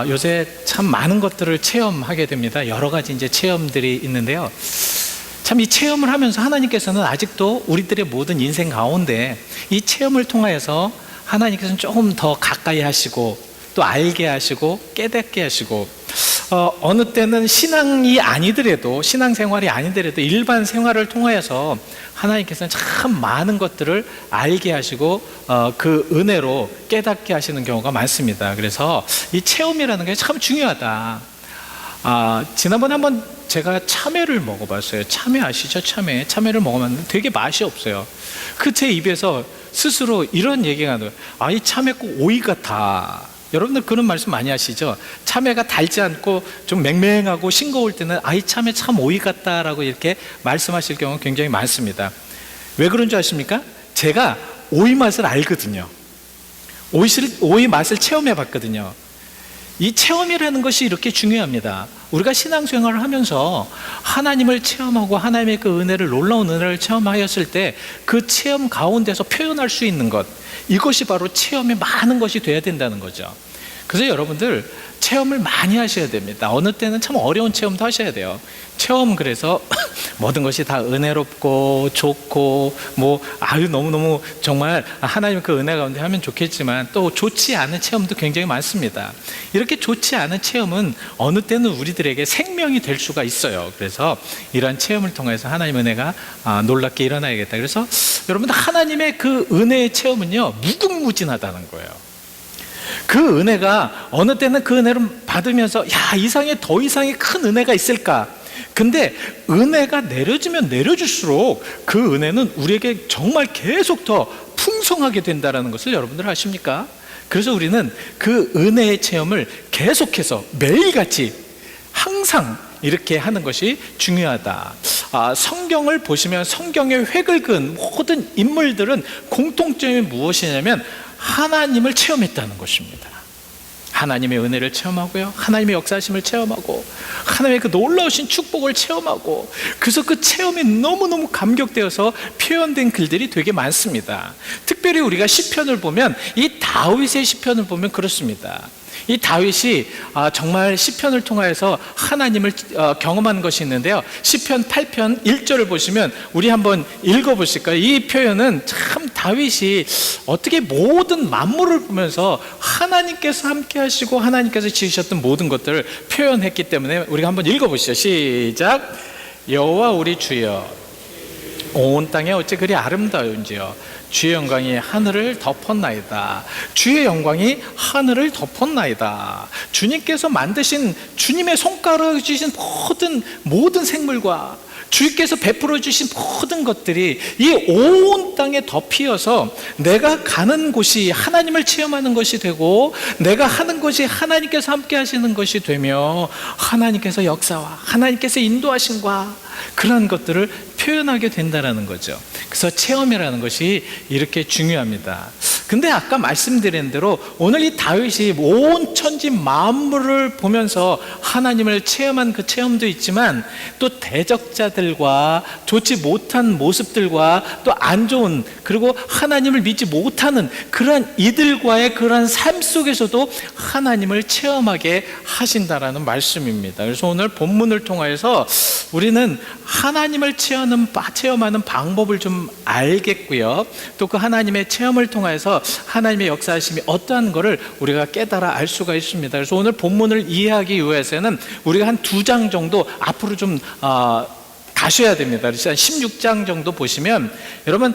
요새 참 많은 것들을 체험하게 됩니다. 여러 가지 이제 체험들이 있는데요. 참 이 체험을 하면서 하나님께서는 아직도 우리들의 모든 인생 가운데 이 체험을 통하여서 하나님께서는 조금 더 가까이 하시고 또 알게 하시고 깨닫게 하시고 어느 때는 신앙이 아니더라도 신앙생활이 아니더라도 일반 생활을 통하여서 하나님께서는 참 많은 것들을 알게 하시고 그 은혜로 깨닫게 하시는 경우가 많습니다. 그래서 이 체험이라는 게 참 중요하다. 지난번에 한번 제가 참외를 먹어봤어요. 참외 아시죠? 참외를 먹어봤는데 되게 맛이 없어요. 그 제 입에서 스스로 이런 얘기가 나요. 이 참외 꼭 오이 같아. 여러분들 그런 말씀 많이 하시죠? 참외가 달지 않고 좀 맹맹하고 싱거울 때는 이 참외 참 오이 같다라고 이렇게 말씀하실 경우가 굉장히 많습니다. 왜 그런 줄 아십니까? 제가 오이 맛을 알거든요. 오이 맛을 체험해 봤거든요. 이 체험이라는 것이 이렇게 중요합니다. 우리가 신앙생활을 하면서 하나님을 체험하고 하나님의 그 은혜를, 놀라운 은혜를 체험하였을 때 그 체험 가운데서 표현할 수 있는 것, 이것이 바로 체험의 많은 것이 돼야 된다는 거죠. 그래서 여러분들 체험을 많이 하셔야 됩니다. 어느 때는 참 어려운 체험도 하셔야 돼요. 체험, 그래서 모든 것이 다 은혜롭고 좋고 너무너무 정말 하나님 그 은혜 가운데 하면 좋겠지만 또 좋지 않은 체험도 굉장히 많습니다. 이렇게 좋지 않은 체험은 어느 때는 우리들에게 생명이 될 수가 있어요. 그래서 이러한 체험을 통해서 하나님 은혜가 놀랍게 일어나야겠다. 그래서 여러분들 하나님의 그 은혜의 체험은요, 무궁무진하다는 거예요. 그 은혜가 어느 때는 그 은혜를 받으면서 더 이상의 큰 은혜가 있을까? 근데 은혜가 내려지면 내려질수록 그 은혜는 우리에게 정말 계속 더 풍성하게 된다는 것을 여러분들 아십니까? 그래서 우리는 그 은혜의 체험을 계속해서 매일같이 항상 이렇게 하는 것이 중요하다. 성경을 보시면 성경에 획을 그은 모든 인물들은 공통점이 무엇이냐면 하나님을 체험했다는 것입니다. 하나님의 은혜를 체험하고요, 하나님의 역사하심을 체험하고 하나님의 그 놀라우신 축복을 체험하고, 그래서 그 체험이 너무너무 감격되어서 표현된 글들이 되게 많습니다. 특별히 우리가 시편을 보면, 이 다윗의 시편을 보면 그렇습니다. 이 다윗이 정말 시편을 통하여서 하나님을 경험하는 것이 있는데요, 시편 8편 1절을 보시면 우리 한번 읽어보실까요? 이 표현은 참 다윗이 어떻게 모든 만물을 보면서 하나님께서 함께 하시고 하나님께서 지으셨던 모든 것들을 표현했기 때문에 우리가 한번 읽어보시죠. 시작. 여호와 우리 주여, 온 땅에 어찌 그리 아름다운지요. 주의 영광이 하늘을 덮었나이다. 주의 영광이 하늘을 덮었나이다. 주님께서 만드신, 주님의 손가락을 주신 모든 생물과 주께서 베풀어 주신 모든 것들이 이 온 땅에 덮이어서 내가 가는 곳이 하나님을 체험하는 것이 되고, 내가 하는 것이 하나님께서 함께 하시는 것이 되며, 하나님께서 역사와 하나님께서 인도하심과 그런 것들을 표현하게 된다는 거죠. 그래서 체험이라는 것이 이렇게 중요합니다. 근데 아까 말씀드린 대로 오늘 이 다윗이 온 천지 만물을 보면서 하나님을 체험한 그 체험도 있지만, 또 대적자들과 좋지 못한 모습들과 또 안 좋은, 그리고 하나님을 믿지 못하는 그러한 이들과의 그러한 삶 속에서도 하나님을 체험하게 하신다라는 말씀입니다. 그래서 오늘 본문을 통해서 우리는 하나님을 체험하는 방법을 좀 알겠고요, 또 그 하나님의 체험을 통해서 하나님의 역사하심이 어떠한 것을 우리가 깨달아 알 수가 있습니다. 그래서 오늘 본문을 이해하기 위해서는 우리가 한 2장 정도 앞으로 좀 가셔야 됩니다. 그래서 한 16장 정도 보시면, 여러분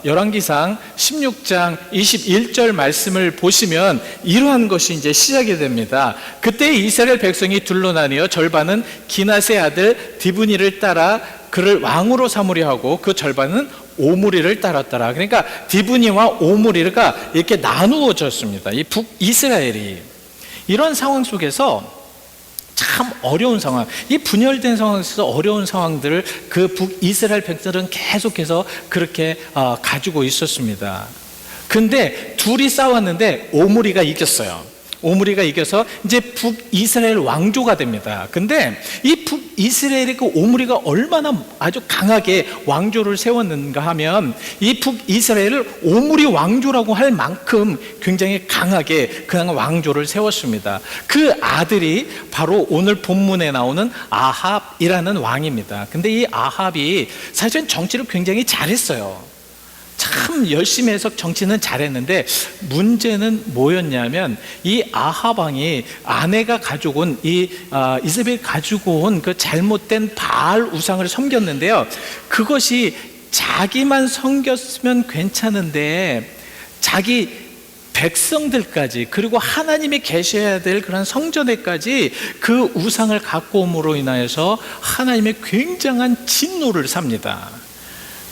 열왕기상 16장 21절 말씀을 보시면 이러한 것이 이제 시작이 됩니다. 그때 이스라엘 백성이 둘로 나뉘어 절반은 기낫의 아들 디브니를 따라 그를 왕으로 삼으려 하고, 그 절반은 오므리를 따랐더라. 그러니까 디브니와 오므리가 이렇게 나누어졌습니다. 이 북이스라엘이 이런 상황 속에서 참 어려운 상황, 이 분열된 상황에서 어려운 상황들을 그 북이스라엘 백성들은 계속해서 그렇게 가지고 있었습니다. 근데 둘이 싸웠는데 오므리가 이겼어요. 오므리가 이겨서 이제 북이스라엘 왕조가 됩니다. 근데 이 북이스라엘의 그 오므리가 얼마나 아주 강하게 왕조를 세웠는가 하면 이 북이스라엘을 오므리 왕조라고 할 만큼 굉장히 강하게 그 왕조를 세웠습니다. 그 아들이 바로 오늘 본문에 나오는 아합이라는 왕입니다. 근데 이 아합이 사실은 정치를 굉장히 잘했어요. 참 열심히 해서 정치는 잘했는데 문제는 뭐였냐면 이 아합 왕이 아내가 가지고 온 이세벨이 가지고 온 그 잘못된 바알 우상을 섬겼는데요, 그것이 자기만 섬겼으면 괜찮은데 자기 백성들까지, 그리고 하나님이 계셔야 될 그런 성전에까지 그 우상을 갖고 옴으로 인하여서 하나님의 굉장한 진노를 삽니다.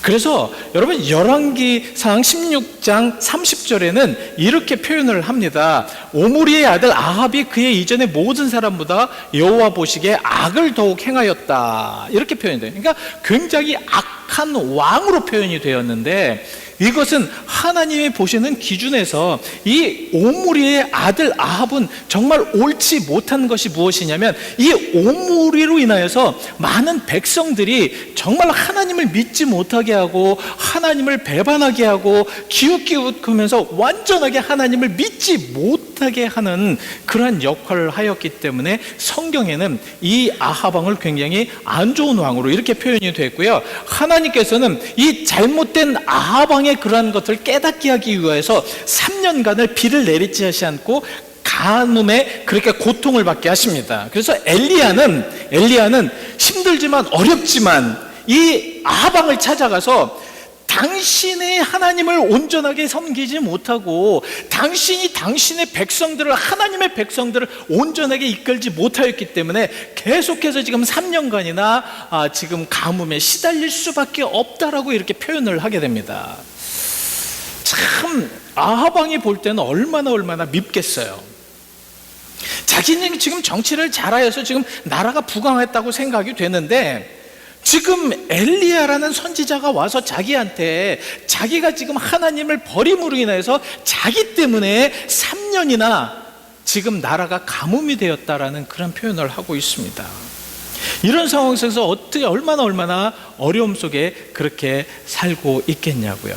그래서 여러분 열왕기상 16장 30절에는 이렇게 표현을 합니다. 오므리의 아들 아합이 그의 이전의 모든 사람보다 여호와 보시기에 악을 더욱 행하였다, 이렇게 표현이 돼요. 그러니까 굉장히 악한 왕으로 표현이 되었는데, 이것은 하나님이 보시는 기준에서 이 오므리의 아들 아합은 정말 옳지 못한 것이 무엇이냐면, 이 오므리로 인하여서 많은 백성들이 정말 하나님을 믿지 못하게 하고 하나님을 배반하게 하고 기웃기웃하면서 완전하게 하나님을 믿지 못하게 하는 그러한 역할을 하였기 때문에 성경에는 이 아합 왕을 굉장히 안 좋은 왕으로 이렇게 표현이 됐고요, 하나님께서는 이 잘못된 아합 왕의 그러한 것을 깨닫게 하기 위해서 3년간을 비를 내리지 않고 가뭄에 그렇게 고통을 받게 하십니다. 그래서 엘리야는 힘들지만 어렵지만 이 아합 왕을 찾아가서 당신의 하나님을 온전하게 섬기지 못하고 당신이 당신의 백성들을, 하나님의 백성들을 온전하게 이끌지 못하였기 때문에 계속해서 지금 3년간이나 지금 가뭄에 시달릴 수밖에 없다라고 이렇게 표현을 하게 됩니다. 참 아합 왕이 볼 때는 얼마나 밉겠어요. 자기는 지금 정치를 잘하여서 지금 나라가 부강했다고 생각이 되는데, 지금 엘리야라는 선지자가 와서 자기한테 자기가 지금 하나님을 버림으로 인해서 자기 때문에 3년이나 지금 나라가 가뭄이 되었다라는 그런 표현을 하고 있습니다. 이런 상황 속에서 어떻게 얼마나 어려움 속에 그렇게 살고 있겠냐고요.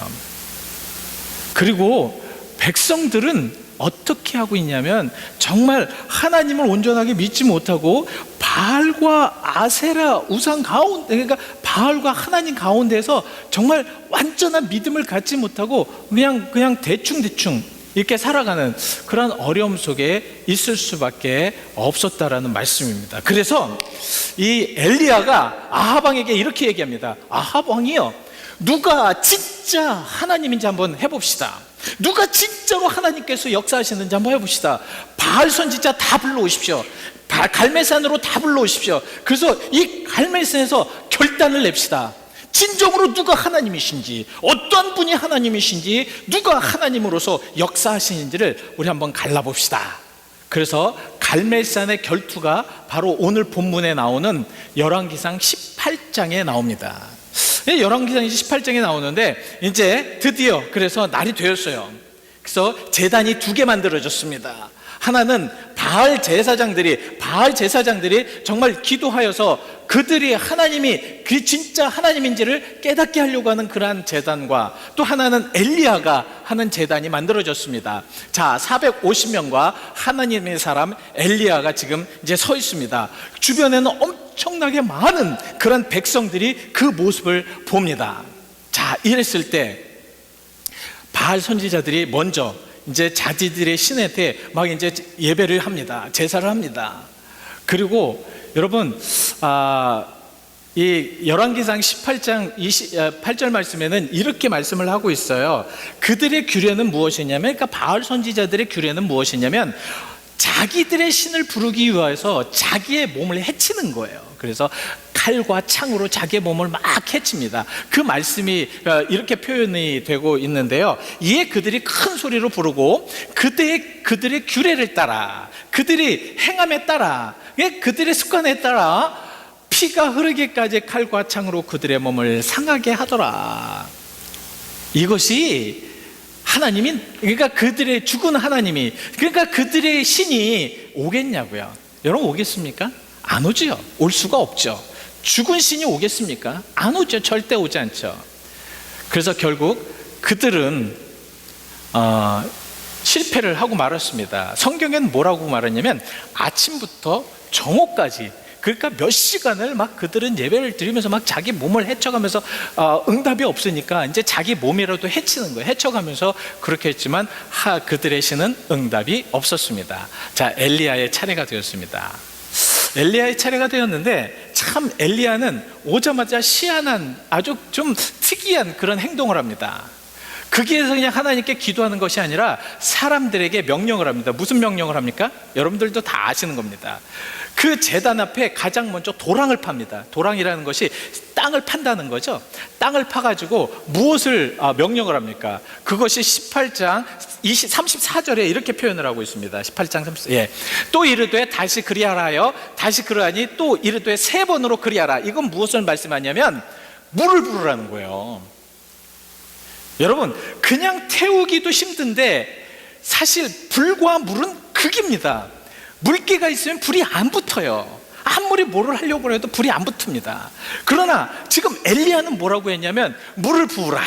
그리고 백성들은 어떻게 하고 있냐면 정말 하나님을 온전하게 믿지 못하고 바알과 아세라 우상 가운데, 그러니까 바알과 하나님 가운데서 정말 완전한 믿음을 갖지 못하고 그냥 대충 이렇게 살아가는 그런 어려움 속에 있을 수밖에 없었다라는 말씀입니다. 그래서 이 엘리야가 아합 왕에게 이렇게 얘기합니다. 아합 왕이요, 누가 진짜 하나님인지 한번 해봅시다. 누가 진짜로 하나님께서 역사하시는지 한번 해봅시다. 바알 선지자 다 불러오십시오. 갈멜산으로 다 불러오십시오. 그래서 이 갈멜산에서 결단을 냅시다. 진정으로 누가 하나님이신지, 어떤 분이 하나님이신지, 누가 하나님으로서 역사하시는지를 우리 한번 갈라봅시다. 그래서 갈멜산의 결투가 바로 오늘 본문에 나오는 열왕기상 18장에 나옵니다. 열왕기상 18장에 나오는데 이제 드디어 그래서 날이 되었어요. 그래서 제단이 2개 만들어졌습니다. 하나는 바알 제사장들이 정말 기도하여서 그들이 하나님이 그 진짜 하나님인지를 깨닫게 하려고 하는 그러한 제단과, 또 하나는 엘리야가 하는 제단이 만들어졌습니다. 자, 450명과 하나님의 사람 엘리야가 지금 이제 서 있습니다. 주변에는 엄청나게 많은 그런 백성들이 그 모습을 봅니다. 자, 이랬을 때 바알 선지자들이 먼저 이제 자기들의 신한테 막 이제 예배를 합니다. 제사를 합니다. 그리고 여러분, 이 열왕기상 18장 28절 말씀에는 이렇게 말씀을 하고 있어요. 그들의 규례는 무엇이냐면, 그러니까 바알 선지자들의 규례는 무엇이냐면 자기들의 신을 부르기 위해서 자기의 몸을 해치는 거예요. 그래서 칼과 창으로 자기의 몸을 막 해칩니다. 그 말씀이 이렇게 표현이 되고 있는데요, 이에 그들이 큰 소리로 부르고 그들의 규례를 따라, 그들이 행함에 따라, 그들의 습관에 따라 피가 흐르기까지 칼과 창으로 그들의 몸을 상하게 하더라. 이것이 하나님이, 그러니까 그들의 죽은 하나님이, 그러니까 그들의 신이 오겠냐고요. 여러분, 오겠습니까? 안 오지요. 올 수가 없죠. 죽은 신이 오겠습니까? 안 오죠. 절대 오지 않죠. 그래서 결국 그들은 실패를 하고 말았습니다. 성경에는 뭐라고 말했냐면 아침부터 정오까지, 그러니까 몇 시간을 막 그들은 예배를 드리면서 막 자기 몸을 헤쳐가면서 응답이 없으니까 이제 자기 몸이라도 해치는 거예요. 헤쳐가면서 그렇게 했지만 그들의 신은 응답이 없었습니다. 자, 엘리야의 차례가 되었습니다. 엘리야의 차례가 되었는데 참 엘리야는 오자마자 희한한 아주 좀 특이한 그런 행동을 합니다. 거기에서 그냥 하나님께 기도하는 것이 아니라 사람들에게 명령을 합니다. 무슨 명령을 합니까? 여러분들도 다 아시는 겁니다. 그 제단 앞에 가장 먼저 도랑을 팝니다. 도랑이라는 것이 땅을 판다는 거죠. 땅을 파가지고 무엇을 명령을 합니까? 그것이 18장 34절에 이렇게 표현을 하고 있습니다. 18장 34. 예. 또 이르되 다시 그리하라 하여 다시 그러하니 또 이르되 3번으로 그리하라. 이건 무엇을 말씀하냐면 물을 부으라는 거예요. 여러분, 그냥 태우기도 힘든데 사실 불과 물은 극입니다. 물기가 있으면 불이 안 붙어요. 아무리 뭐를 하려고 해도 불이 안 붙습니다. 그러나 지금 엘리야는 뭐라고 했냐면 물을 부으라.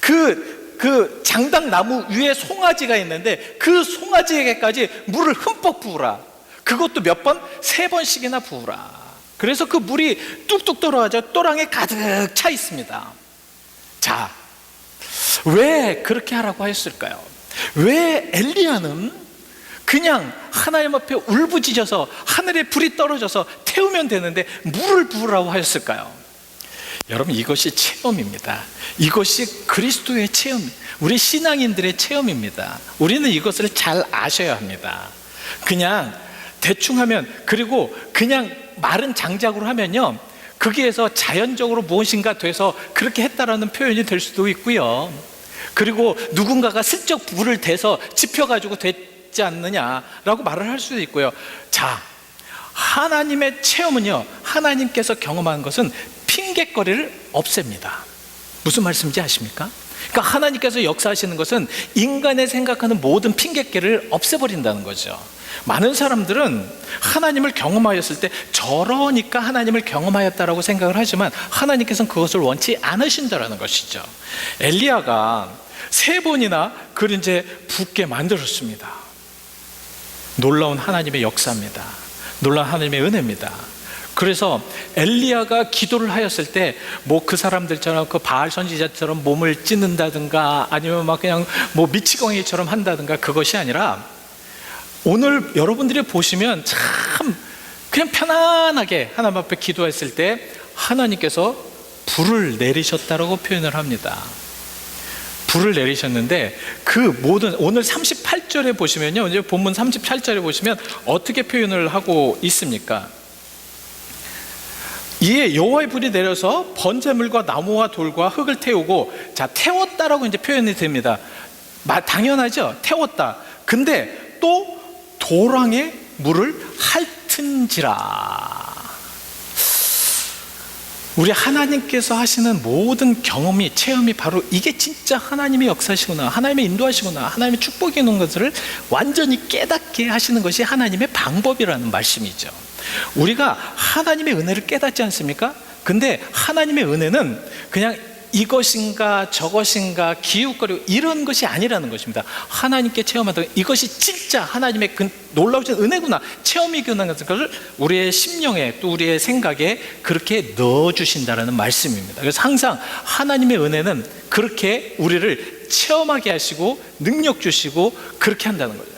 그 장당 나무 위에 송아지가 있는데 그 송아지에게까지 물을 흠뻑 부으라. 그것도 몇 번? 3번씩이나 부으라. 그래서 그 물이 뚝뚝 떨어져 또랑에 가득 차 있습니다. 자, 왜 그렇게 하라고 했을까요? 왜 엘리야는 그냥 하나님 앞에 울부짖어서 하늘에 불이 떨어져서 태우면 되는데 물을 부으라고 하였을까요? 여러분, 이것이 체험입니다. 이것이 그리스도의 체험, 우리 신앙인들의 체험입니다. 우리는 이것을 잘 아셔야 합니다. 그냥 대충 하면, 그리고 그냥 마른 장작으로 하면요, 거기에서 자연적으로 무엇인가 돼서 그렇게 했다라는 표현이 될 수도 있고요. 그리고 누군가가 슬쩍 불을 대서 지펴가지고 됐지 않느냐라고 말을 할 수도 있고요. 자, 하나님의 체험은요, 하나님께서 경험한 것은 핑계거리를 없앱니다. 무슨 말씀인지 아십니까? 그러니까 하나님께서 역사하시는 것은 인간의 생각하는 모든 핑계거리를 없애버린다는 거죠. 많은 사람들은 하나님을 경험하였을 때 저러니까 하나님을 경험하였다라고 생각을 하지만 하나님께서는 그것을 원치 않으신다라는 것이죠. 엘리야가 3번이나 그를 이제 붓게 만들었습니다. 놀라운 하나님의 역사입니다. 놀라운 하나님의 은혜입니다. 그래서 엘리야가 기도를 하였을 때 뭐 그 사람들처럼 그 바알 선지자처럼 몸을 찢는다든가 아니면 막 그냥 뭐 미치광이처럼 한다든가 그것이 아니라 오늘 여러분들이 보시면 참 그냥 편안하게 하나님 앞에 기도했을 때 하나님께서 불을 내리셨다라고 표현을 합니다. 불을 내리셨는데 그 모든, 오늘 38절에 보시면요, 이제 본문 38절에 보시면 어떻게 표현을 하고 있습니까? 이에 여호와의 불이 내려서 번제물과 나무와 돌과 흙을 태우고, 자, 태웠다라고 이제 표현이 됩니다. 당연하죠, 태웠다. 근데 또 도랑에 물을 핥은지라. 우리 하나님께서 하시는 모든 경험이, 체험이 바로 이게 진짜 하나님의 역사시구나, 하나님의 인도하시구나, 하나님의 축복이 있는 것을 완전히 깨닫게 하시는 것이 하나님의 방법이라는 말씀이죠. 우리가 하나님의 은혜를 깨닫지 않습니까? 근데 하나님의 은혜는 그냥 이것인가 저것인가 기웃거리고 이런 것이 아니라는 것입니다. 하나님께 체험하던 이것이 진짜 하나님의 그 놀라우신 은혜구나, 체험이구나 같은 것을 우리의 심령에, 또 우리의 생각에 그렇게 넣어주신다는 말씀입니다. 그래서 항상 하나님의 은혜는 그렇게 우리를 체험하게 하시고 능력 주시고 그렇게 한다는 거죠.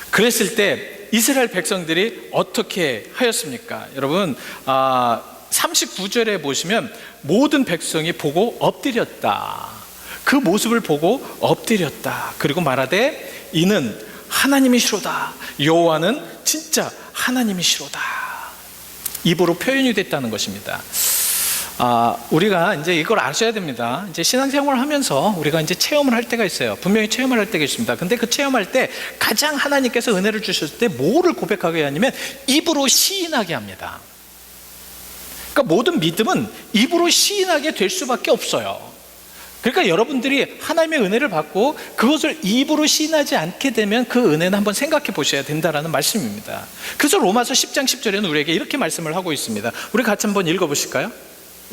그랬을 때 이스라엘 백성들이 어떻게 하였습니까? 여러분, 39절에 보시면 모든 백성이 보고 엎드렸다. 그 모습을 보고 엎드렸다. 그리고 말하되 이는 하나님이시로다. 여호와는 진짜 하나님이시로다. 입으로 표현이 됐다는 것입니다. 우리가 이제 이걸 아셔야 됩니다. 이제 신앙생활을 하면서 우리가 이제 체험을 할 때가 있어요. 분명히 체험을 할 때가 있습니다. 근데 그 체험할 때 가장 하나님께서 은혜를 주셨을 때 뭐를 고백하게 하냐면 입으로 시인하게 합니다. 그러니까 모든 믿음은 입으로 시인하게 될 수밖에 없어요. 그러니까 여러분들이 하나님의 은혜를 받고 그것을 입으로 시인하지 않게 되면 그 은혜는 한번 생각해 보셔야 된다는 말씀입니다. 그래서 로마서 10장 10절에는 우리에게 이렇게 말씀을 하고 있습니다. 우리 같이 한번 읽어보실까요?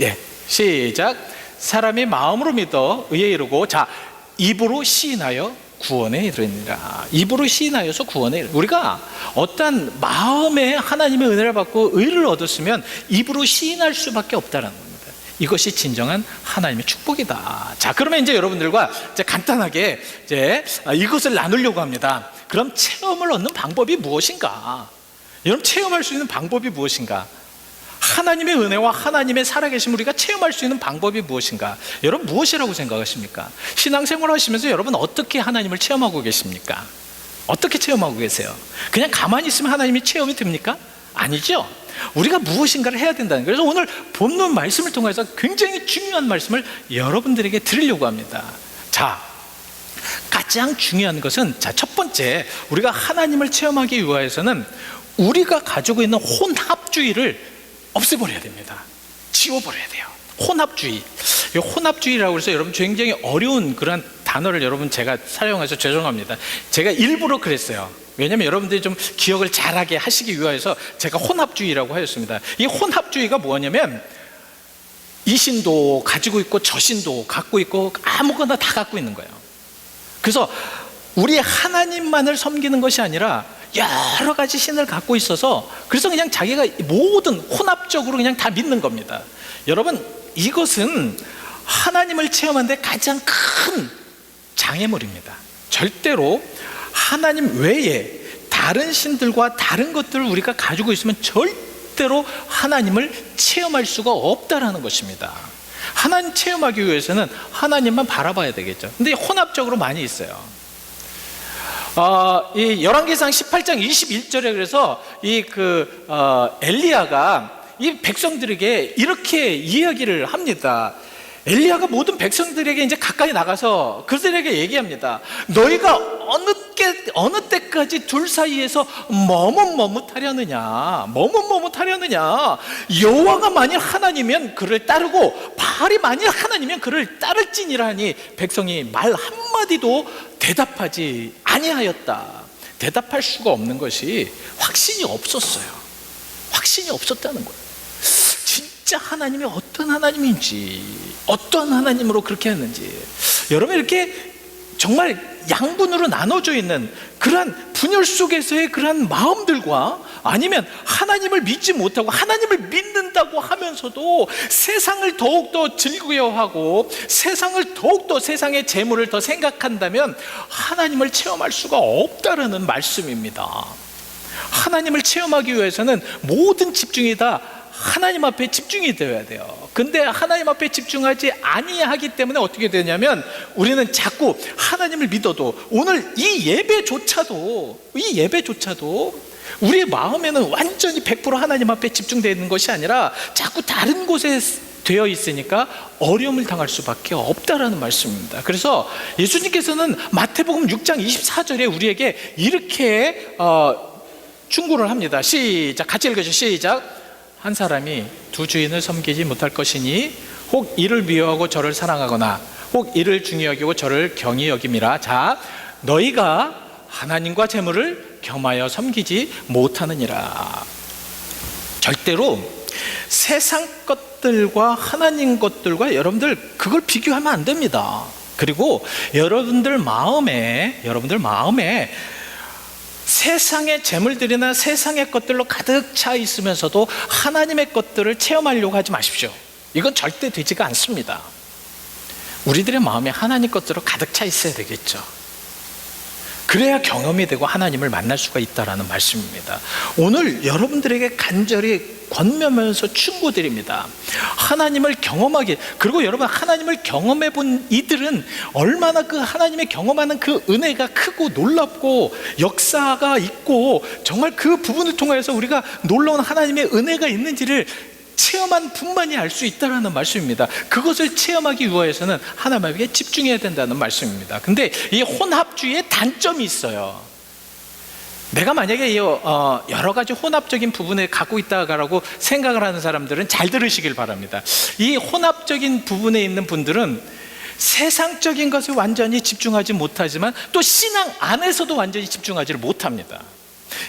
예, 시작. 사람이 마음으로 믿어 의에 이르고, 자, 입으로 시인하여 구원에 이르니라. 입으로 시인하여서 구원에 이르. 우리가 어떤 마음에 하나님의 은혜를 받고 의를 얻었으면 입으로 시인할 수밖에 없다는 겁니다. 이것이 진정한 하나님의 축복이다. 자, 그러면 이제 여러분들과 이제 간단하게 이제 이것을 나누려고 합니다. 그럼 체험을 얻는 방법이 무엇인가? 여러분, 체험할 수 있는 방법이 무엇인가? 하나님의 은혜와 하나님의 살아계심 우리가 체험할 수 있는 방법이 무엇인가? 여러분, 무엇이라고 생각하십니까? 신앙생활 하시면서 여러분 어떻게 하나님을 체험하고 계십니까? 어떻게 체험하고 계세요? 그냥 가만히 있으면 하나님이 체험이 됩니까? 아니죠. 우리가 무엇인가를 해야 된다는 거예요. 그래서 오늘 본문 말씀을 통해서 굉장히 중요한 말씀을 여러분들에게 드리려고 합니다. 자, 가장 중요한 것은, 자, 첫 번째, 우리가 하나님을 체험하기 위해서는 우리가 가지고 있는 혼합주의를 없애버려야 됩니다. 지워버려야 돼요. 혼합주의. 혼합주의라고 해서 여러분 굉장히 어려운 그런 단어를 여러분 제가 사용해서 죄송합니다. 제가 일부러 그랬어요. 왜냐하면 여러분들이 좀 기억을 잘하게 하시기 위해서 제가 혼합주의라고 하였습니다. 이 혼합주의가 뭐냐면 이 신도 가지고 있고 저 신도 갖고 있고 아무거나 다 갖고 있는 거예요. 그래서 우리 하나님만을 섬기는 것이 아니라 여러 가지 신을 갖고 있어서, 그래서 그냥 자기가 모든 혼합적으로 그냥 다 믿는 겁니다. 여러분, 이것은 하나님을 체험하는 데 가장 큰 장애물입니다. 절대로 하나님 외에 다른 신들과 다른 것들을 우리가 가지고 있으면 절대로 하나님을 체험할 수가 없다라는 것입니다. 하나님 체험하기 위해서는 하나님만 바라봐야 되겠죠. 근데 혼합적으로 많이 있어요. 이 열왕기상 18장 21절에 그래서 엘리야가 이 백성들에게 이렇게 이야기를 합니다. 엘리야가 모든 백성들에게 이제 가까이 나가서 그들에게 얘기합니다. 너희가 어느 때까지 둘 사이에서 머뭇머뭇하려느냐? 여호와가 만일 하나님이면 그를 따르고 바알이 만일 하나님이면 그를 따를지니라 하니 백성이 말 한마디도 대답하지 아니하였다. 대답할 수가 없는 것이 확신이 없었어요. 확신이 없었다는 거예요. 진짜 하나님이 어떤 하나님인지, 어떤 하나님으로 그렇게 했는지. 여러분, 이렇게 정말 양분으로 나눠져 있는 그러한 분열 속에서의 그러한 마음들과, 아니면 하나님을 믿지 못하고 하나님을 믿는다고 하면서도 세상을 더욱더 즐거워하고 세상을 더욱더, 세상의 재물을 더 생각한다면 하나님을 체험할 수가 없다라는 말씀입니다. 하나님을 체험하기 위해서는 모든 집중이 다 하나님 앞에 집중이 되어야 돼요. 근데 하나님 앞에 집중하지 아니하기 때문에 어떻게 되냐면 우리는 자꾸 하나님을 믿어도, 오늘 이 예배조차도 우리의 마음에는 완전히 100% 하나님 앞에 집중되어 있는 것이 아니라 자꾸 다른 곳에 되어 있으니까 어려움을 당할 수밖에 없다라는 말씀입니다. 그래서 예수님께서는 마태복음 6장 24절에 우리에게 이렇게 충고를 합니다. 시작, 같이 읽으시죠. 시작. 한 사람이 두 주인을 섬기지 못할 것이니 혹 이를 미워하고 저를 사랑하거나 혹 이를 중히 여기고 저를 경히 여김이라. 자, 너희가 하나님과 재물을 겸하여 섬기지 못하느니라. 절대로 세상 것들과 하나님 것들과 여러분들 그걸 비교하면 안 됩니다. 그리고 여러분들 마음에 세상의 재물들이나 세상의 것들로 가득 차 있으면서도 하나님의 것들을 체험하려고 하지 마십시오. 이건 절대 되지가 않습니다. 우리들의 마음에 하나님 것들로 가득 차 있어야 되겠죠. 그래야 경험이 되고 하나님을 만날 수가 있다는 말씀입니다. 오늘 여러분들에게 간절히 권면하면서 충고드립니다. 하나님을 경험하게, 그리고 여러분, 하나님을 경험해 본 이들은 얼마나 그 하나님의 경험하는 그 은혜가 크고 놀랍고 역사가 있고 정말 그 부분을 통해서 우리가 놀라운 하나님의 은혜가 있는지를 체험한 분만이 알 수 있다는 말씀입니다. 그것을 체험하기 위해서는 하나님에게 집중해야 된다는 말씀입니다. 근데 이 혼합주의의 단점이 있어요. 내가 만약에 여러 가지 혼합적인 부분을 갖고 있다라고 생각을 하는 사람들은 잘 들으시길 바랍니다. 이 혼합적인 부분에 있는 분들은 세상적인 것에 완전히 집중하지 못하지만 또 신앙 안에서도 완전히 집중하지를 못합니다.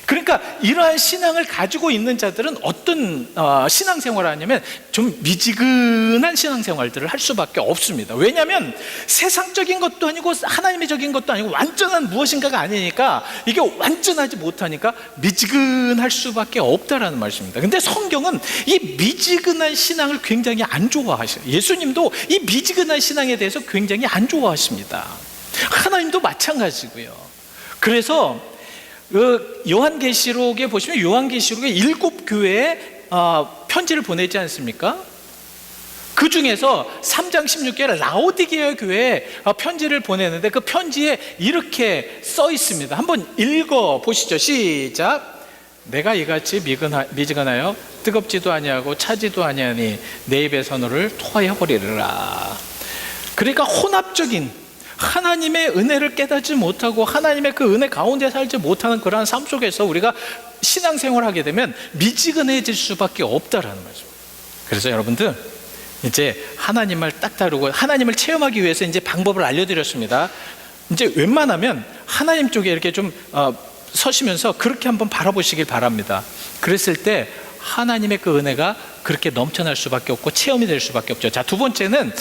그러니까 이러한 신앙을 가지고 있는 자들은 어떤 신앙생활을 하냐면 좀 미지근한 신앙생활들을 할 수밖에 없습니다. 왜냐하면 세상적인 것도 아니고 하나님의적인 것도 아니고 완전한 무엇인가가 아니니까 이게 완전하지 못하니까 미지근할 수밖에 없다라는 말씀입니다. 근데 성경은 이 미지근한 신앙을 굉장히 안 좋아하셔요. 예수님도 이 미지근한 신앙에 대해서 굉장히 안 좋아하십니다. 하나님도 마찬가지고요. 그래서 요한계시록에 보시면 요한계시록에 7교회에 편지를 보내지 않습니까? 그 중에서 3장 16절에 라오디게아 교회에 편지를 보내는데 그 편지에 이렇게 써 있습니다. 한번 읽어 보시죠. 시작. 내가 이같이 미지근하여 뜨겁지도 아니하고 차지도 아니하니 내 입의 선호를 토하여 버리리라. 그러니까 혼합적인 하나님의 은혜를 깨닫지 못하고 하나님의 그 은혜 가운데 살지 못하는 그러한 삶 속에서 우리가 신앙생활을 하게 되면 미지근해질 수밖에 없다라는 거죠. 그래서 여러분들 이제 하나님 말 딱 다루고 하나님을 체험하기 위해서 이제 방법을 알려드렸습니다. 이제 웬만하면 하나님 쪽에 이렇게 좀 서시면서 그렇게 한번 바라보시길 바랍니다. 그랬을 때 하나님의 그 은혜가 그렇게 넘쳐날 수밖에 없고 체험이 될 수밖에 없죠. 자, 두 번째는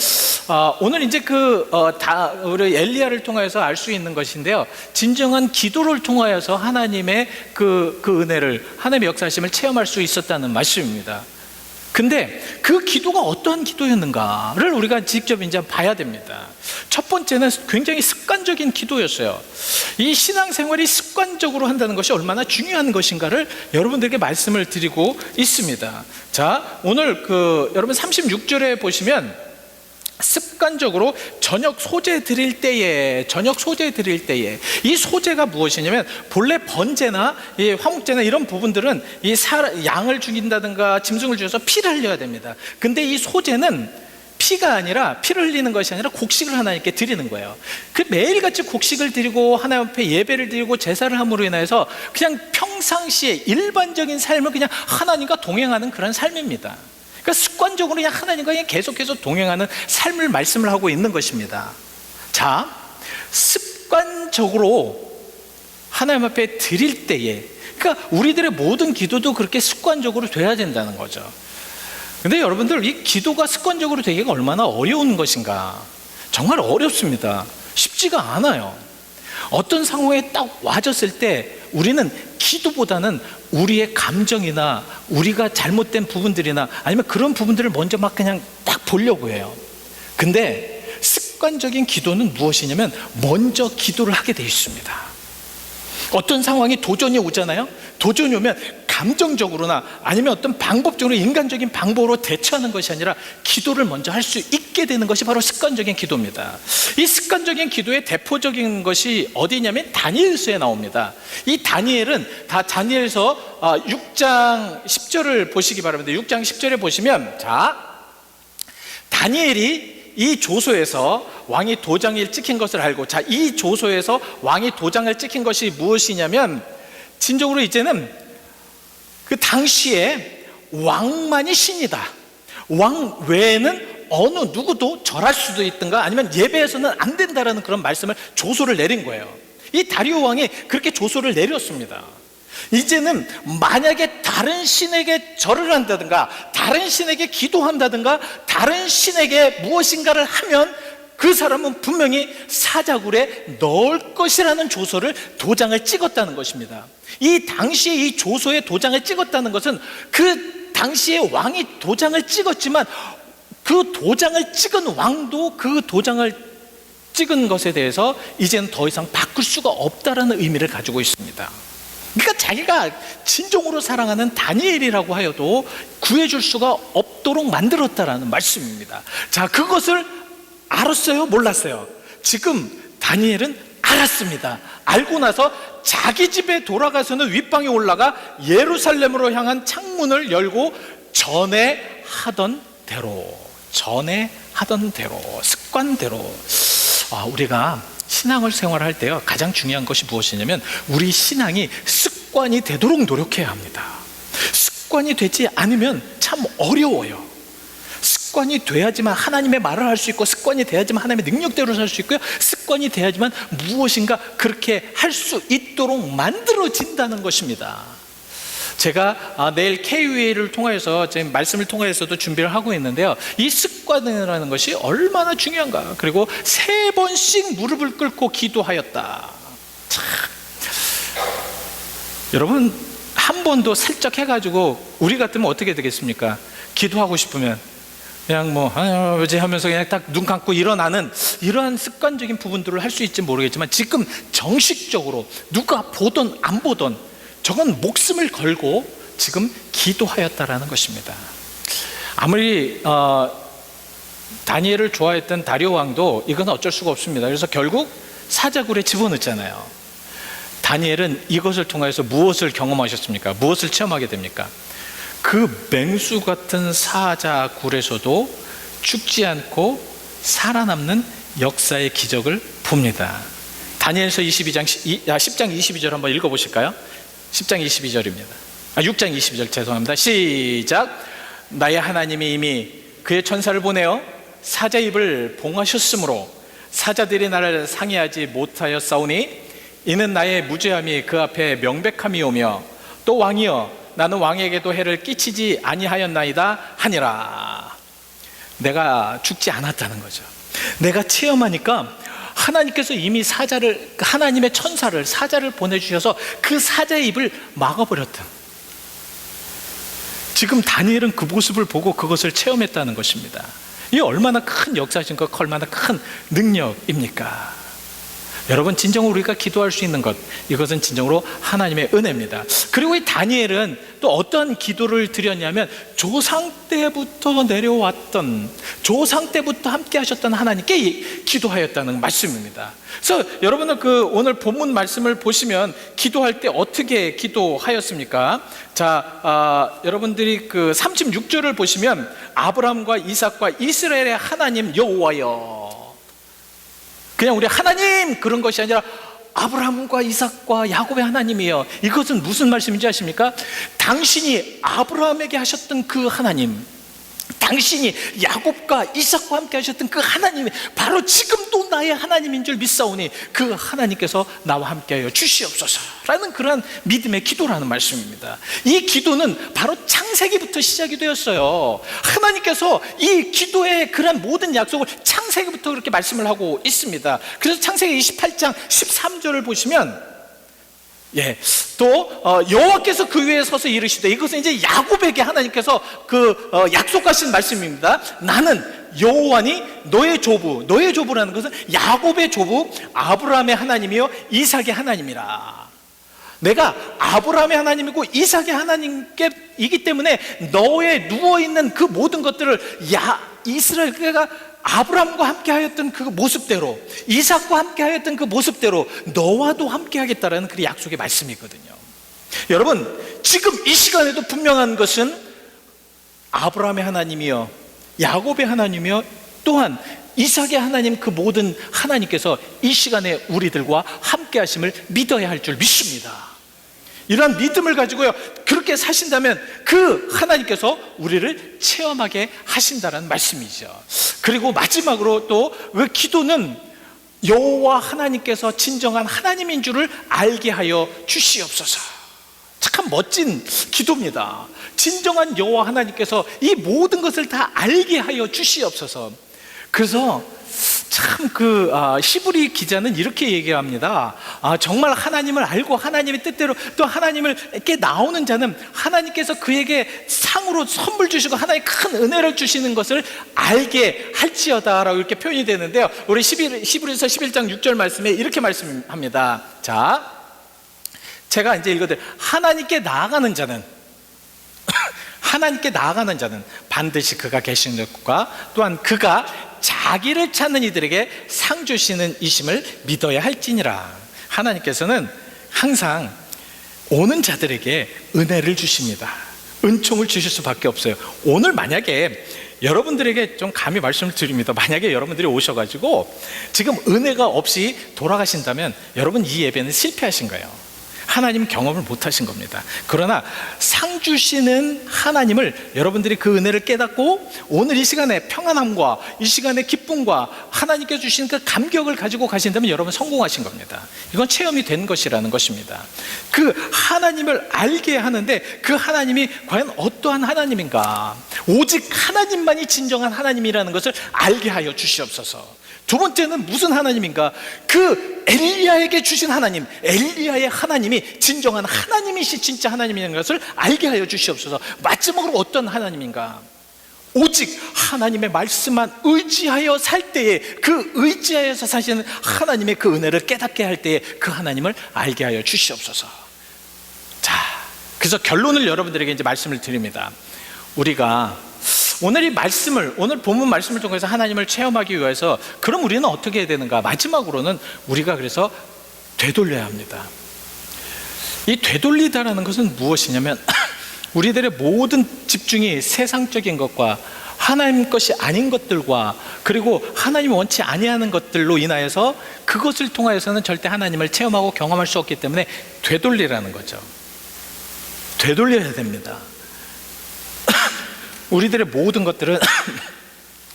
오늘 이제 우리 엘리야를 통해서 알 수 있는 것인데요. 진정한 기도를 통하여서 하나님의 그 은혜를, 하나님의 역사하심을 체험할 수 있었다는 말씀입니다. 근데 그 기도가 어떠한 기도였는가를 우리가 직접 이제 봐야 됩니다. 첫 번째는 굉장히 습관적인 기도였어요. 이 신앙생활이 습관적으로 한다는 것이 얼마나 중요한 것인가를 여러분들에게 말씀을 드리고 있습니다. 자, 오늘 여러분 36절에 보시면 습관적으로 저녁 소재 드릴 때에 이 소재가 무엇이냐면 본래 번제나 이 화목제나 이런 부분들은 이 양을 죽인다든가 짐승을 죽여서 피를 흘려야 됩니다. 근데 이 소재는 피가 아니라 피를 흘리는 것이 아니라 곡식을 하나님께 드리는 거예요. 그 매일같이 곡식을 드리고 하나님 앞에 예배를 드리고 제사를 함으로 인해서 그냥 평상시에 일반적인 삶을 그냥 하나님과 동행하는 그런 삶입니다. 그러니까 습관적으로 그냥 하나님과 그냥 계속해서 동행하는 삶을 말씀을 하고 있는 것입니다. 자, 습관적으로 하나님 앞에 드릴 때에, 그러니까 우리들의 모든 기도도 그렇게 습관적으로 돼야 된다는 거죠. 근데 여러분들, 이 기도가 습관적으로 되기가 얼마나 어려운 것인가? 정말 어렵습니다. 쉽지가 않아요. 어떤 상황에 딱 와졌을 때 우리는 기도보다는 우리의 감정이나 우리가 잘못된 부분들이나 아니면 그런 부분들을 먼저 막 그냥 딱 보려고 해요. 근데 습관적인 기도는 무엇이냐면 먼저 기도를 하게 돼 있습니다. 어떤 상황이 도전이 오잖아요. 도전이 오면 감정적으로나 아니면 어떤 방법적으로 인간적인 방법으로 대처하는 것이 아니라 기도를 먼저 할 수 있게 되는 것이 바로 습관적인 기도입니다. 이 습관적인 기도의 대표적인 것이 어디냐면 다니엘서에 나옵니다. 이 다니엘은 다니엘서 6장 10절을 보시기 바랍니다. 6장 10절에 보시면, 자, 다니엘이 이 조소에서 왕이 도장을 찍힌 것을 알고, 자, 이 조소에서 왕이 도장을 찍힌 것이 무엇이냐면, 진정으로 이제는 그 당시에 왕만이 신이다. 왕 외에는 어느 누구도 절할 수도 있든가 아니면 예배해서는 안 된다라는 그런 말씀을 조소를 내린 거예요. 이 다리오 왕이 그렇게 조소를 내렸습니다. 이제는 만약에 다른 신에게 절을 한다든가 다른 신에게 기도한다든가 다른 신에게 무엇인가를 하면 그 사람은 분명히 사자굴에 넣을 것이라는 조서를, 도장을 찍었다는 것입니다. 이 당시에 이 조서에 도장을 찍었다는 것은 그 당시에 왕이 도장을 찍었지만 그 도장을 찍은 왕도 그 도장을 찍은 것에 대해서 이제는 더 이상 바꿀 수가 없다라는 의미를 가지고 있습니다. 그러니까 자기가 진정으로 사랑하는 다니엘이라고 하여도 구해줄 수가 없도록 만들었다라는 말씀입니다. 자, 그것을 알았어요? 몰랐어요? 지금 다니엘은 알았습니다. 알고 나서 자기 집에 돌아가서는 윗방에 올라가 예루살렘으로 향한 창문을 열고 전에 하던 대로 습관대로 우리가 신앙을 생활할 때요, 가장 중요한 것이 무엇이냐면 우리 신앙이 습관이 되도록 노력해야 합니다. 습관이 되지 않으면 참 어려워요. 습관이 돼야지만 하나님의 말을 할 수 있고, 습관이 돼야지만 하나님의 능력대로 살 수 있고요, 습관이 돼야지만 무엇인가 그렇게 할 수 있도록 만들어진다는 것입니다. 제가 내일 KUA를 통해서 지금 말씀을 통해서도 준비를 하고 있는데요, 이 습관이라는 것이 얼마나 중요한가. 그리고 3번씩 무릎을 꿇고 기도하였다. 참, 여러분 한 번도 살짝 해가지고 우리 같으면 어떻게 되겠습니까? 기도하고 싶으면 그냥 뭐 아버지 하면서 그냥 딱 눈 감고 일어나는 이러한 습관적인 부분들을 할 수 있지 모르겠지만, 지금 정식적으로 누가 보던 안 보던 저건 목숨을 걸고 지금 기도하였다라는 것입니다. 아무리 다니엘을 좋아했던 다리오 왕도 이건 어쩔 수가 없습니다. 그래서 결국 사자굴에 집어넣잖아요. 다니엘은 이것을 통해서 무엇을 경험하셨습니까? 무엇을 체험하게 됩니까? 그 맹수 같은 사자굴에서도 죽지 않고 살아남는 역사의 기적을 봅니다. 다니엘서 10장 22절 한번 읽어보실까요? 10장 22절입니다. 6장 22절 죄송합니다. 시작. 나의 하나님이 이미 그의 천사를 보내어 사자 입을 봉하셨으므로 사자들이 나를 상의하지 못하였사오니 이는 나의 무죄함이 그 앞에 명백함이오며 또 왕이여 나는 왕에게도 해를 끼치지 아니하였나이다 하니라. 내가 죽지 않았다는 거죠. 내가 체험하니까 하나님께서 이미 사자를, 하나님의 천사를, 사자를 보내주셔서 그 사자의 입을 막아버렸다. 지금 다니엘은 그 모습을 보고 그것을 체험했다는 것입니다. 이게 얼마나 큰 역사신가, 얼마나 큰 능력입니까? 여러분, 진정으로 우리가 기도할 수 있는 것, 이것은 진정으로 하나님의 은혜입니다. 그리고 이 다니엘은 또 어떤 기도를 드렸냐면, 조상 때부터 내려왔던, 조상 때부터 함께 하셨던 하나님께 기도하였다는 말씀입니다. 그래서 여러분은 그 오늘 본문 말씀을 보시면 기도할 때 어떻게 기도하였습니까? 자, 여러분들이 그 36절을 보시면 아브라함과 이삭과 이스라엘의 하나님 여호와여, 그냥 우리 하나님 그런 것이 아니라 아브라함과 이삭과 야곱의 하나님이에요. 이것은 무슨 말씀인지 아십니까? 당신이 아브라함에게 하셨던 그 하나님, 당신이 야곱과 이삭과 함께 하셨던 그 하나님이 바로 지금도 나의 하나님인 줄 믿사오니 그 하나님께서 나와 함께하여 주시옵소서라는 그러한 믿음의 기도라는 말씀입니다. 이 기도는 바로 창세기부터 시작이 되었어요. 하나님께서 이 기도의 그런 모든 약속을 창세기부터 그렇게 말씀을 하고 있습니다. 그래서 창세기 28장 13절을 보시면 또 여호와께서 그 위에 서서 이르시되, 이것은 이제 야곱에게 하나님께서 그 약속하신 말씀입니다. 나는 여호와니 너의 조부, 너의 조부라는 것은 야곱의 조부 아브라함의 하나님이요 이삭의 하나님이라. 내가 아브라함의 하나님이고 이삭의 하나님이기 때문에 너의 누워있는 그 모든 것들을 이스라엘가 아브라함과 함께 하였던 그 모습대로, 이삭과 함께 하였던 그 모습대로 너와도 함께 하겠다라는 그 약속의 말씀이거든요. 여러분, 지금 이 시간에도 분명한 것은 아브라함의 하나님이요 야곱의 하나님이요 또한 이삭의 하나님, 그 모든 하나님께서 이 시간에 우리들과 함께 하심을 믿어야 할 줄 믿습니다. 이러한 믿음을 가지고요 그렇게 사신다면 그 하나님께서 우리를 체험하게 하신다는 말씀이죠. 그리고 마지막으로 또 왜 기도는 여호와 하나님께서 진정한 하나님인 줄을 알게 하여 주시옵소서. 참 멋진 기도입니다. 진정한 여호와 하나님께서 이 모든 것을 다 알게 하여 주시옵소서. 그래서 참 히브리 기자는 이렇게 얘기합니다. 정말 하나님을 알고 하나님의 뜻대로 또 하나님께 나오는 자는 하나님께서 그에게 상으로 선물 주시고 하나님의 큰 은혜를 주시는 것을 알게 할지어다라고 이렇게 표현이 되는데요, 우리 히브리서 11장 6절 말씀에 이렇게 말씀합니다. 자, 제가 이제 읽어드려요. 하나님께 나아가는 자는 하나님께 나아가는 자는 반드시 그가 계시는 것과 또한 그가 자기를 찾는 이들에게 상 주시는 이심을 믿어야 할지니라. 하나님께서는 항상 오는 자들에게 은혜를 주십니다. 은총을 주실 수밖에 없어요. 오늘 만약에 여러분들에게 좀 감히 말씀을 드립니다. 만약에 여러분들이 오셔가지고 지금 은혜가 없이 돌아가신다면 여러분 이 예배는 실패하신 거예요. 하나님 경험을 못 하신 겁니다. 그러나 상 주시는 하나님을 여러분들이 그 은혜를 깨닫고 오늘 이 시간에 평안함과 이 시간에 기쁨과 하나님께 주신 그 감격을 가지고 가신다면 여러분 성공하신 겁니다. 이건 체험이 된 것이라는 것입니다. 그 하나님을 알게 하는데 그 하나님이 과연 어떠한 하나님인가, 오직 하나님만이 진정한 하나님이라는 것을 알게 하여 주시옵소서. 두 번째는 무슨 하나님인가? 그 엘리야에게 주신 하나님, 엘리야의 하나님이 진정한 하나님이시 진짜 하나님이라는 것을 알게 하여 주시옵소서. 마지막으로 어떤 하나님인가? 오직 하나님의 말씀만 의지하여 살 때에, 그 의지하여서 사시는 하나님의 그 은혜를 깨닫게 할 때에 그 하나님을 알게 하여 주시옵소서. 자, 그래서 결론을 여러분들에게 이제 말씀을 드립니다. 우리가 오늘 이 말씀을, 오늘 본문 말씀을 통해서 하나님을 체험하기 위해서 그럼 우리는 어떻게 해야 되는가? 마지막으로는 우리가 그래서 되돌려야 합니다. 이 되돌리다라는 것은 무엇이냐면 우리들의 모든 집중이 세상적인 것과 하나님 것이 아닌 것들과 그리고 하나님이 원치 아니하는 것들로 인하여서 그것을 통하여서는 절대 하나님을 체험하고 경험할 수 없기 때문에 되돌리라는 거죠. 되돌려야 됩니다. 우리들의 모든 것들은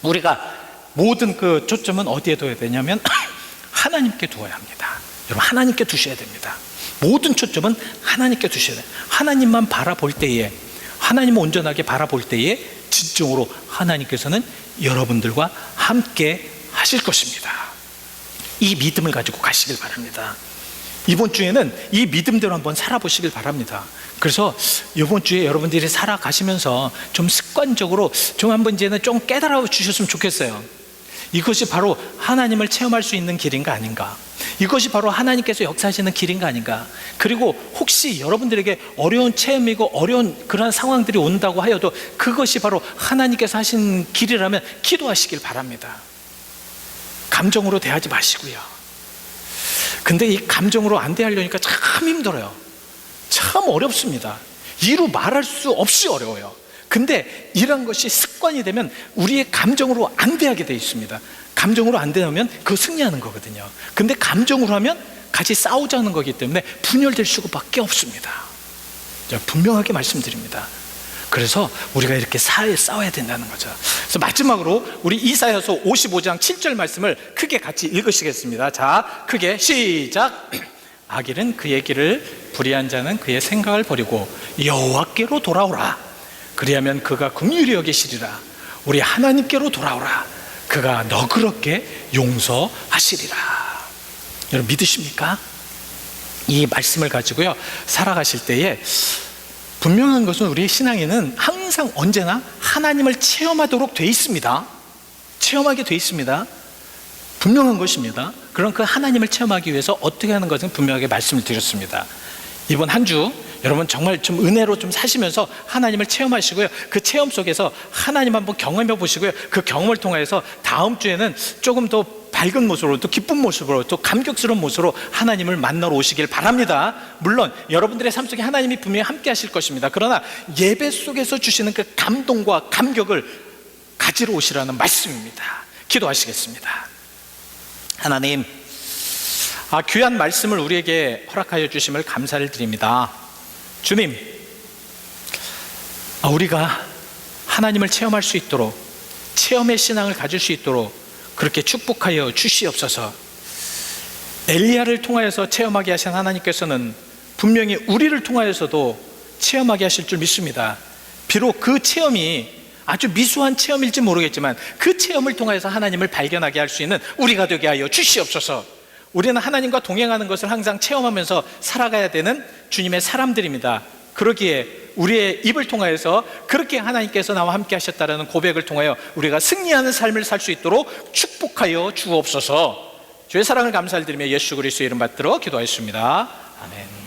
우리가 모든 그 초점은 어디에 둬야 되냐면 하나님께 두어야 합니다. 여러분, 하나님께 두셔야 됩니다. 모든 초점은 하나님께 두셔야 돼요. 하나님만 바라볼 때에, 하나님을 온전하게 바라볼 때에 진정으로 하나님께서는 여러분들과 함께 하실 것입니다. 이 믿음을 가지고 가시길 바랍니다. 이번 주에는 이 믿음대로 한번 살아보시길 바랍니다. 그래서 이번 주에 여러분들이 살아가시면서 좀 습관적으로 좀 한번 이제는 좀 깨달아 주셨으면 좋겠어요. 이것이 바로 하나님을 체험할 수 있는 길인가 아닌가, 이것이 바로 하나님께서 역사하시는 길인가 아닌가. 그리고 혹시 여러분들에게 어려운 체험이고 어려운 그런 상황들이 온다고 하여도 그것이 바로 하나님께서 하신 길이라면 기도하시길 바랍니다. 감정으로 대하지 마시고요. 근데 이 감정으로 안 대하려니까 참 힘들어요. 참 어렵습니다. 이루 말할 수 없이 어려워요. 근데 이런 것이 습관이 되면 우리의 감정으로 안 대하게 돼 있습니다. 감정으로 안 대하면 그거 승리하는 거거든요. 근데 감정으로 하면 같이 싸우자는 거기 때문에 분열될 수밖에 없습니다. 분명하게 말씀드립니다. 그래서 우리가 이렇게 싸워야 된다는 거죠. 그래서 마지막으로 우리 이사야서 55장 7절 말씀을 크게 같이 읽으시겠습니다. 자, 크게 시작. 악인은 그의 길을, 불의한 자는 그의 생각을 버리고 여호와께로 돌아오라. 그리하면 그가 긍휼히 여기시리라. 우리 하나님께로 돌아오라. 그가 너그럽게 용서하시리라. 여러분 믿으십니까? 이 말씀을 가지고요 살아가실 때에 분명한 것은 우리의 신앙에는 항상 언제나 하나님을 체험하도록 돼 있습니다. 체험하게 돼 있습니다. 분명한 것입니다. 그럼 그 하나님을 체험하기 위해서 어떻게 하는 것은 분명하게 말씀을 드렸습니다. 이번 한 주 여러분 정말 좀 은혜로 좀 사시면서 하나님을 체험하시고요, 그 체험 속에서 하나님 한번 경험해 보시고요, 그 경험을 통해서 다음 주에는 조금 더 밝은 모습으로, 또 기쁜 모습으로, 또 감격스러운 모습으로 하나님을 만나러 오시길 바랍니다. 물론 여러분들의 삶 속에 하나님이 분명히 함께 하실 것입니다. 그러나 예배 속에서 주시는 그 감동과 감격을 가지러 오시라는 말씀입니다. 기도하시겠습니다. 하나님, 귀한 말씀을 우리에게 허락하여 주심을 감사를 드립니다. 주님, 우리가 하나님을 체험할 수 있도록, 체험의 신앙을 가질 수 있도록 그렇게 축복하여 주시옵소서. 엘리야를 통하여서 체험하게 하신 하나님께서는 분명히 우리를 통하여서도 체험하게 하실 줄 믿습니다. 비록 그 체험이 아주 미수한 체험일지 모르겠지만 그 체험을 통해서 하나님을 발견하게 할 수 있는 우리가 되게 하여 주시옵소서. 우리는 하나님과 동행하는 것을 항상 체험하면서 살아가야 되는 주님의 사람들입니다. 그러기에 우리의 입을 통하여서 그렇게 하나님께서 나와 함께 하셨다라는 고백을 통하여 우리가 승리하는 삶을 살 수 있도록 축복하여 주옵소서. 주의 사랑을 감사를 드리며 예수 그리스도의 이름 받들어 기도하였습니다. 아멘.